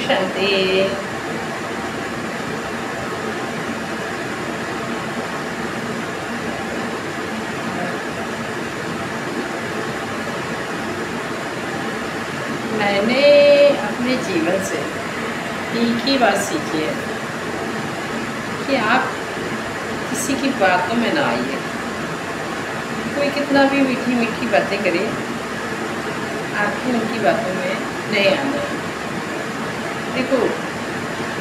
शांति। मैंने अपने जीवन से एक ही बात सीखी है कि आप किसी की बातों में ना आइए। कोई कितना भी मीठी मीठी बातें करे, आपको उनकी बातों में नहीं आना है। देखो,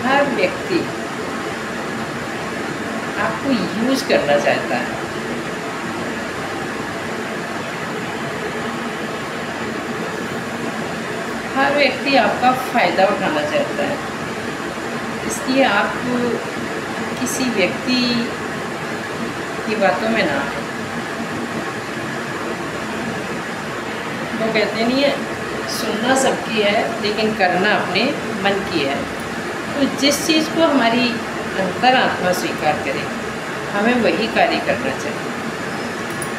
हर व्यक्ति आपको यूज करना चाहता है। हर व्यक्ति आपका फ़ायदा उठाना चाहता है। इसलिए आप किसी व्यक्ति की बातों में ना आए। वो कहते नहीं है, सुनना सबकी है लेकिन करना अपने मन की है। तो जिस चीज़ को हमारी अंतरात्मा स्वीकार करे, हमें वही कार्य करना चाहिए।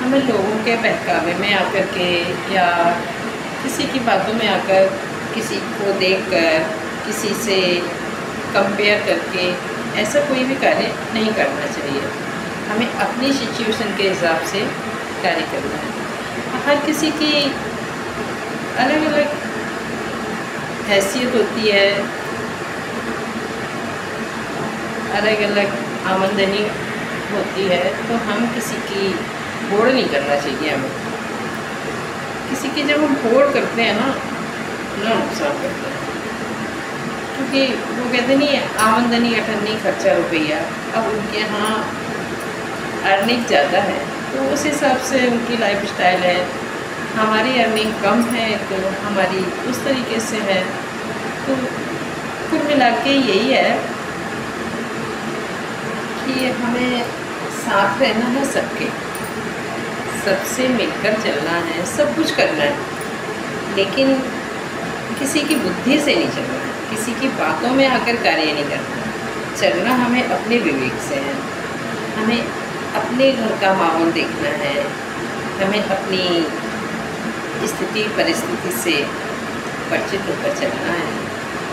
हमें लोगों के बहकावे में आकर के या किसी की बातों में आकर, किसी को देखकर, किसी से कंपेयर करके ऐसा कोई भी कार्य नहीं करना चाहिए। हमें अपनी सिचुएशन के हिसाब से कार्य करना है। हर किसी की अलग अलग हैसियत होती है, अलग अलग आमदनी होती है, तो हम किसी की होड़ नहीं करना चाहिए। हमें किसी की जब हम होड़ करते हैं ना नुकसान करते हैं। क्योंकि वो कहते नहीं है, आमदनी अठन्नी खर्चा रुपया। अब उनके यहाँ अर्निंग ज़्यादा है तो उस हिसाब से उनकी लाइफ स्टाइल है। हमारी अर्निंग कम है तो हमारी उस तरीके से है। तो कुल मिला के यही है कि हमें साथ रहना है सबके, सबसे मिलकर चलना है, सब कुछ करना है, लेकिन किसी की बुद्धि से नहीं चलना है, किसी की बातों में आकर कार्य नहीं करना। चलना हमें अपने विवेक से है। हमें अपने घर का माहौल देखना है, हमें अपनी स्थिति परिस्थिति से परिचित होकर चलना है।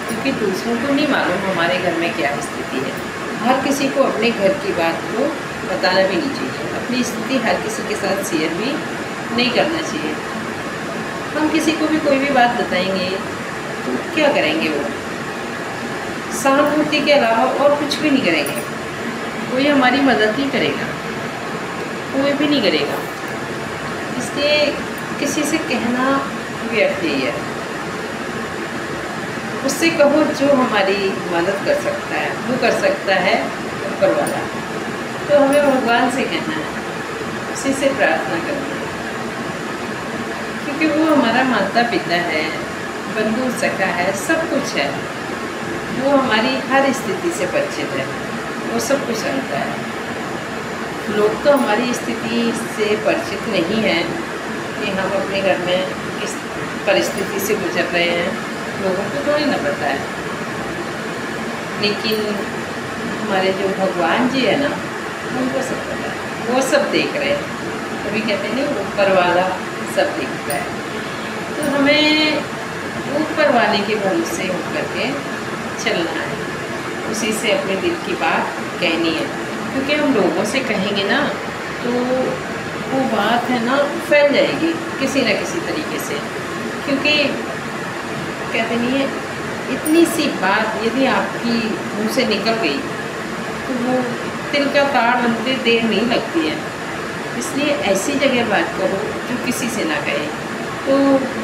क्योंकि दूसरों को नहीं मालूम हमारे घर में क्या स्थिति है। हर किसी को अपने घर की बात को बताना भी नहीं चाहिए। अपनी स्थिति हर किसी के साथ शेयर भी नहीं करना चाहिए। हम किसी को भी कोई भी बात बताएंगे तो क्या करेंगे? वो सहानुभूति के अलावा और कुछ भी नहीं करेंगे। कोई हमारी मदद नहीं करेगा, कोई भी नहीं करेगा। इसलिए किसी से कहना व्यर्थ ही है। उससे कहो जो हमारी मदद कर सकता है, वो कर सकता है ऊपर वाला। तो हमें भगवान से कहना है, उसी से प्रार्थना करना है, क्योंकि वो हमारा माता पिता है, बंधु सखा है, सब कुछ है। वो हमारी हर स्थिति से परिचित है, वो सब कुछ जानता है। लोग तो हमारी स्थिति से परिचित नहीं हैं कि हम अपने घर में किस परिस्थिति से गुजर रहे हैं, लोगों को थोड़ी ना पता है। लेकिन हमारे जो भगवान जी है ना, उनको सब पता है, वो सब देख रहे हैं। कभी कहते नहीं, ऊपर वाला सब देखता है। तो हमें ऊपर वाले के भरोसे होकर के चलना है, उसी से अपने दिल की बात कहनी है। क्योंकि हम लोगों से कहेंगे ना तो वो बात है ना फैल जाएगी किसी न किसी तरीके से। क्योंकि कहते नहीं है, इतनी सी बात यदि आपकी मुँह से निकल गई तो वो तिल का ताड़ बनते देर नहीं लगती है। इसलिए ऐसी जगह बात करो जो किसी से ना कहे, तो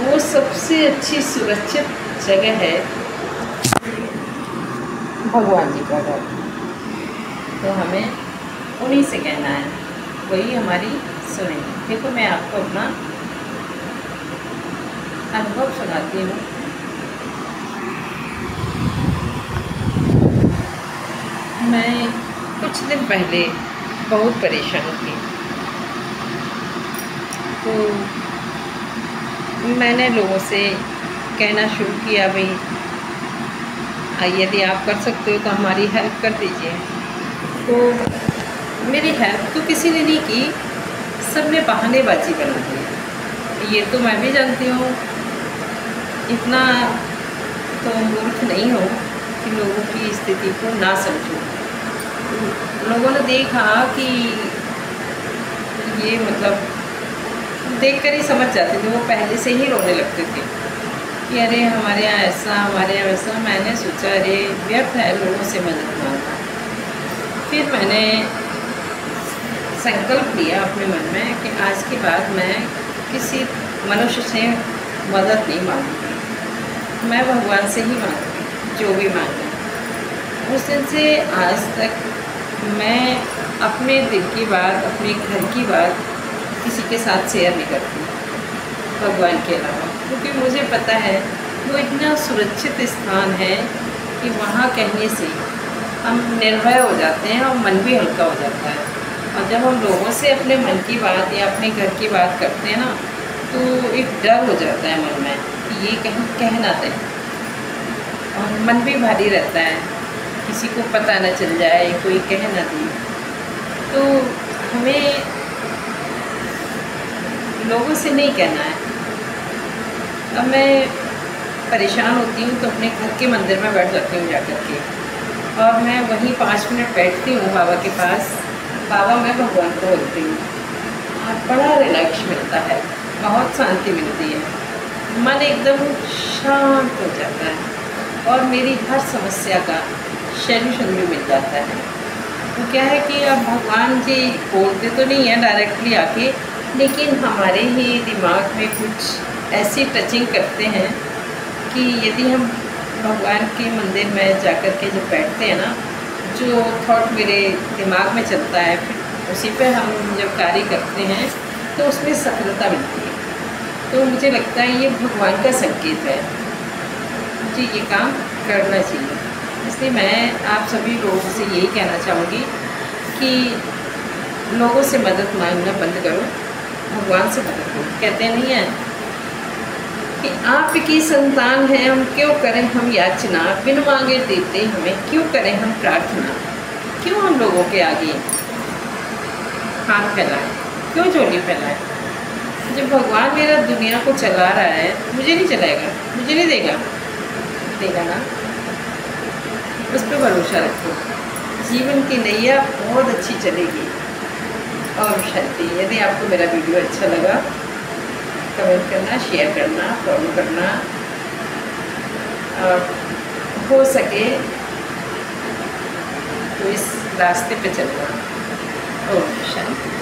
वो सबसे अच्छी सुरक्षित जगह है भगवान जी का घर। तो हमें उन्हीं से कहना है, वही हमारी सुनेंगे। देखो, मैं आपको अपना अनुभव सुनाती हूँ। मैं कुछ दिन पहले बहुत परेशान थी, तो मैंने लोगों से कहना शुरू किया, भाई यदि आप कर सकते हो तो हमारी हेल्प कर दीजिए। तो मेरी हेल्प तो किसी ने नहीं की, सब ने बहानेबाजी बना दी। ये तो मैं भी जानती हूँ, इतना तो मूर्ख नहीं हूँ कि लोगों की स्थिति को ना समझूं। लोगों ने देखा कि ये मतलब देखकर ही समझ जाते थे, वो पहले से ही रोने लगते थे कि अरे हमारे यहाँ ऐसा, हमारे यहाँ वैसा। मैंने सोचा अरे व्यर्थ है लोगों से मदद मांगना। फिर मैंने संकल्प लिया अपने मन में कि आज के बाद मैं किसी मनुष्य से मदद नहीं मांगूंगी, मैं भगवान से ही मांगूंगी जो भी मांगूँ। उस दिन से आज तक मैं अपने दिल की बात, अपने घर की बात किसी के साथ शेयर नहीं करती भगवान के अलावा, क्योंकि मुझे पता है वो इतना सुरक्षित स्थान है कि वहाँ कहने से हम निर्भय हो जाते हैं और मन भी हल्का हो जाता है। और जब हम लोगों से अपने मन की बात या अपने घर की बात करते हैं ना, तो एक डर हो जाता है मन में कि ये कहीं कह ना दें, और मन भी भारी रहता है, किसी को पता न चल जाए, कोई कह ना दे। तो हमें लोगों से नहीं कहना है। अब मैं परेशान होती हूँ तो अपने घर के मंदिर में बैठ जाती हूँ जाकर के, और मैं वहीं 5 मिनट बैठती हूँ बाबा के पास। बाबा मैं भगवान को बोलती हूँ और बड़ा रिलैक्स मिलता है, बहुत शांति मिलती है, मन एकदम शांत हो जाता है और मेरी हर समस्या का सॉल्यूशन भी मिल जाता है। तो क्या है कि अब भगवान जी बोलते तो नहीं है डायरेक्टली आके, लेकिन हमारे ही दिमाग में कुछ ऐसी टचिंग करते हैं कि यदि हम भगवान के मंदिर में जाकर के जब बैठते हैं ना, जो थॉट मेरे दिमाग में चलता है फिर उसी पे हम जब कार्य करते हैं तो उसमें सफलता मिलती है। तो मुझे लगता है ये भगवान का संकेत है, मुझे ये काम करना चाहिए। इसलिए मैं आप सभी लोगों से यही कहना चाहूँगी कि लोगों से मदद मांगना बंद करो, भगवान से मदद करो। कहते नहीं हैं कि आपकी संतान है हम क्यों करें हम याचना, बिन मांगे देते हमें क्यों करें हम प्रार्थना। क्यों हम लोगों के आगे हाथ फैलाएं, क्यों झोली फैलाएं। जब भगवान मेरा दुनिया को चला रहा है, मुझे नहीं चलाएगा, मुझे नहीं देगा, देगा ना। उस पर भरोसा रखो, जीवन की नैया बहुत अच्छी चलेगी। और शांति। यदि आपको मेरा वीडियो अच्छा लगा, कमेंट करना, शेयर करना, फॉलो करना, और हो सके तो इस रास्ते पे चलना। ओम शांति।